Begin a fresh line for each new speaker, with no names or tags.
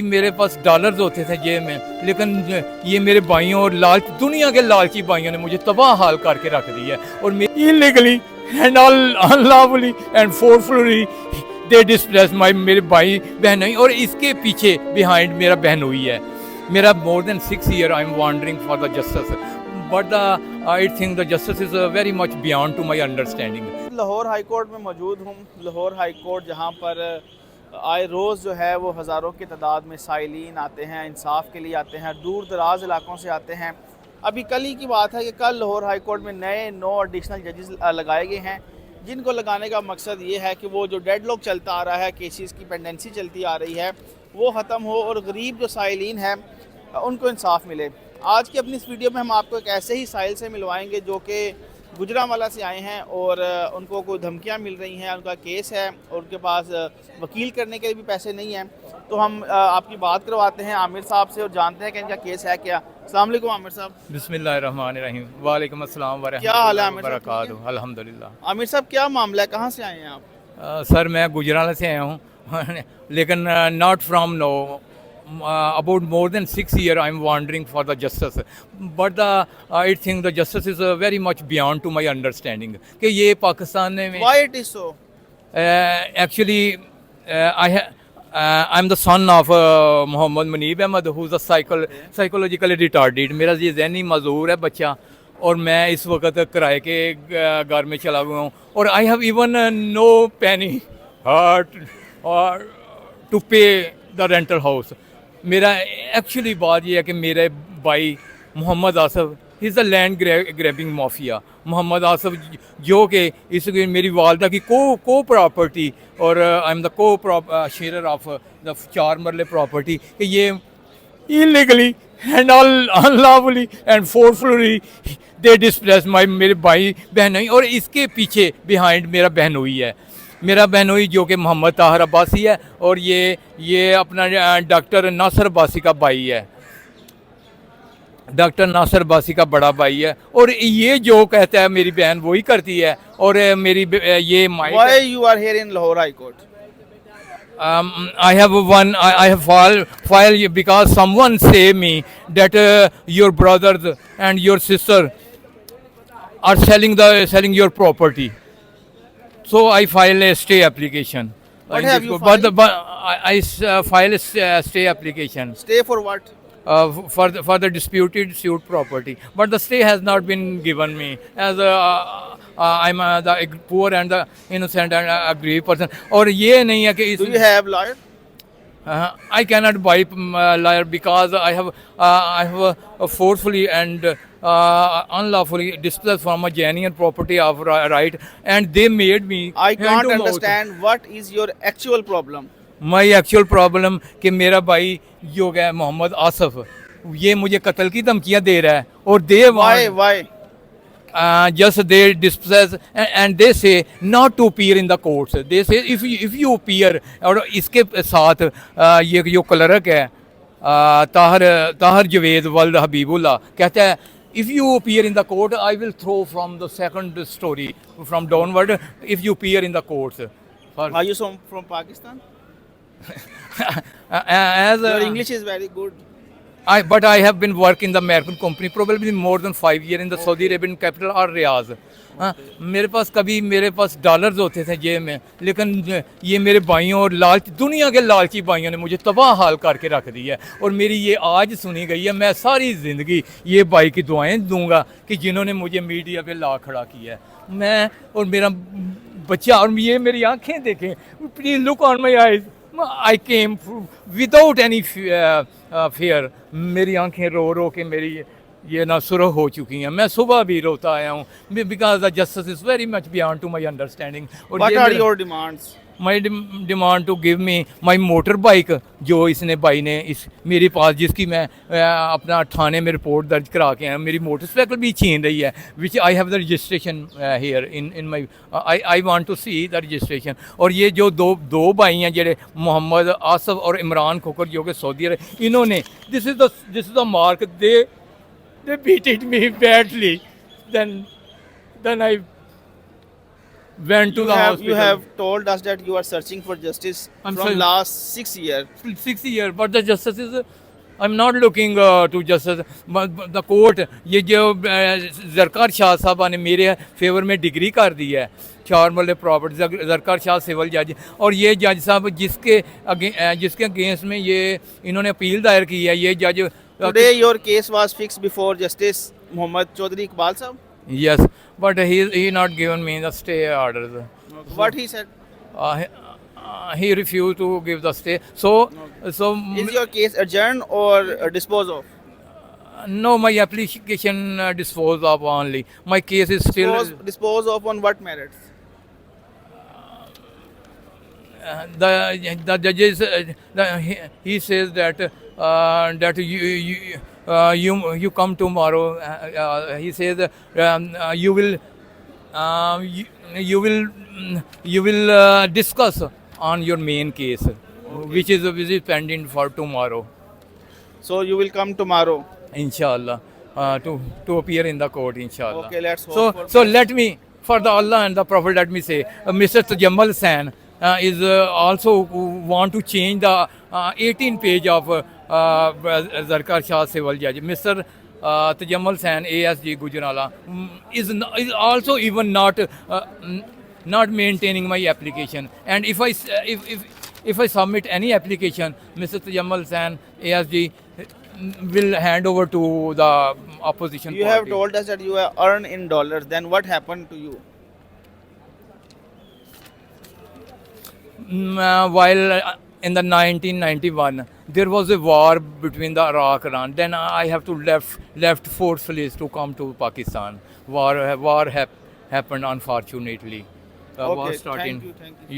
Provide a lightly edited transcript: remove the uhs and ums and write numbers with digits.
मेरे पास डॉलर्स होते थे जेब में, लेकिन ये मेरे भाइयों और दुनिया के लालची भाइयों ने मुझे तबाह हाल करके रख दिया है। और illegally and unlawfully and forcefully they displace my मेरे भाई बहनोई, और इसके पीछे बिहाइंड मेरा बहनोई है। मेरा more than 6 years I am wondering for the justice, but I think the justice is very much beyond to my understanding.
Lahore high court में मौजूद हूँ। लाहौर हाई कोर्ट जहाँ पर आए रोज़ जो है वो हज़ारों की तादाद में साइलिन आते हैं, इंसाफ के लिए आते हैं, दूर दराज इलाकों से आते हैं। अभी कल ही की बात है कि कल लाहौर हाई कोर्ट में नए 9 एडिशनल जजेस लगाए गए हैं, जिनको लगाने का मकसद ये है कि वो जो डेडलॉक चलता आ रहा है, केसेस की पेंडेंसी चलती आ रही है, वो ख़त्म हो और गरीब जो साइलिन है उनको इंसाफ मिले। आज की अपनी इस वीडियो में हम आपको एक ऐसे ही साइल से मिलवाएंगे जो कि गुजरांवाला से आए हैं और उनको कोई धमकियां मिल रही हैं, उनका केस है और उनके पास वकील करने के लिए भी पैसे नहीं हैं। तो हम आपकी बात करवाते हैं आमिर साहब से और जानते हैं कि इनका केस है क्या। अस्सलाम वालेकुम आमिर साहब।
बिस्मिल्लाहिर्रहमानिर्रहीम। वालेकुम अस्सलाम व
क्या हाल है आमिर साहब?
रहमतुल्लाहि व अल्हम्दुलिल्लाह।
आमिर साहब क्या मामला है, कहाँ से आए हैं आप?
सर मैं गुजरात से आया हूँ लेकिन not from no about more than 6 years I am wandering for the justice, but I think the justice is very much beyond to my understanding कि ये पाकिस्तान में
Why it is so?
Actually I'm the son of Mohammed Muneeb Ahmed, who's a psychologically retarded। मेरा ये ज़हनी मजबूर है बच्चा, और मैं इस वक्त किराए के घर में चला हुआ हूँ, और I have even no penny to pay the rental house. मेरा एक्चुअली बात यह है कि मेरे भाई Mohammad Asif is the land grabbing mafia. Mohammad Asif जो कि इस मेरी वालदा की को प्रॉपर्टी, और I am the co share of the 4 मरले प्रॉपर्टी, कि ये illegally and unlawfully and forcefully they displace my मेरे भाई बहनोई, और इसके पीछे बिहाइंड मेरा बहनोई है। मेरा बहनोई जो कि मोहम्मद ताहिर अब्बासी है, और ये अपना डॉक्टर नासिर अब्बासी का भाई है, डॉक्टर नासिर अब्बासी का बड़ा भाई है। और ये जो कहता है मेरी बहन वही करती है, और मेरी ये
Why you are here in Lahore High Court?
I have filed because someone say me that your brothers and your sister are selling your property. So I file a stay application.
What have you filed?
But I file a stay application
Stay for what?
for the disputed suit property. But the stay has not been given me, as I'm the poor and the innocent and aggrieved person. और ये नहीं है कि
Do you have lawyer?
I cannot buy lawyer because I have forcefully and unlawfully displaced from a genuine property of right, and they made me.
I can't
hand to mouth.
understand what is your actual problem.
My actual problem कि मेरा भाई जो है मोहम्मद आसफ, ये मुझे कत्ल की धमकियां दे रहा है, और दे
Why?
just they dispossess and they say not to appear in the courts. They say if you appear, और इसके साथ ये जो क्लर्क है ताहिर जवेद वल्द हबीबुल्ला कहता है if you appear in the court I will throw from the second story from downward if you appear in the courts.
Are you from Pakistan?
As
Your English is very good.
But I have been working in the American company probably more than 5 years in the Saudi Arabian capital or Riyadh. मेरे पास dollars होते थे जेब में, लेकिन ये मेरे भाइयों और दुनिया के लालची भाइयों ने मुझे तबाह हाल करके रख दिया है। और मेरी ये आज सुनी गई है। मैं सारी ज़िंदगी ये भाई की दुआएं दूंगा कि जिन्होंने मुझे मीडिया पे ला खड़ा किया है, मैं और मेरा बच्चा, और ये मेरी आंखें देखें, please look on my eyes, I came without any fair. मेरी आंखें रो रो के मेरी ये ना सुरख हो चुकी हैं। मैं सुबह भी रोता आया हूँ because the justice is very much beyond to my understanding.
What are your demands?
My demand to give me my motor bike, जो इसने भाई ने इस मेरे पास, जिसकी मैं अपना थाने में रिपोर्ट दर्ज करा के आया। मेरी मोटरसाइकिल भी छीन रही है, which I have the registration here in my, I want to see the registration. और ये जो दो भाई हैं जेडे मोहम्मद आसफ और इमरान खोकर जो कि सऊदी अरब, इन्होंने this is the mark, they beat it me badly, then I went to
You
the
have
hospital.
you have told us that you are searching for justice
I'm
from
sorry.
last 6 years.
6 years, but the justice is. I'm not looking to justice. But the court, ये जो जरकार शाह साहबा ने मेरे favour में degree कर दी है, चार मल्ले property, जरकार Shah civil जज, और ये जज साहब जिसके अगेंस्ट में ये इन्होंने अपील दायर की है, ये जज.
Today your case was fixed before Justice Muhammad Chaudhary Iqbal sahab.
Yes, but he not given me the stay orders.
What he said?
He refused to give the stay. So
Is your case adjourned or disposed of?
no, my application disposed of only. My case is still.
Disposed of on what merits?
The judges he says that you come tomorrow. He says you will discuss on your main case, which is pending for tomorrow,
So you will come tomorrow.
inshallah, to appear in the court, inshallah.
Okay, let's hope
So
for
so let me, for the Allah and the Prophet, let me say, Mr. Tajamal San is also want to change the 18 page of Zarkar Shah Civil Judge. Mr. Tajamal San, ASG Gujarala, is also even not maintaining my application. And if I submit any application, Mr. Tajamal San, ASG, will hand over to the opposition
You
party.
have told us that you have earned in dollars. Then what happened to you?
While in the 1991 there was a war between the Iraq and Iran, then I have to left forcefully to come to Pakistan. War happened, unfortunately. War
Okay,
starting.
thank you.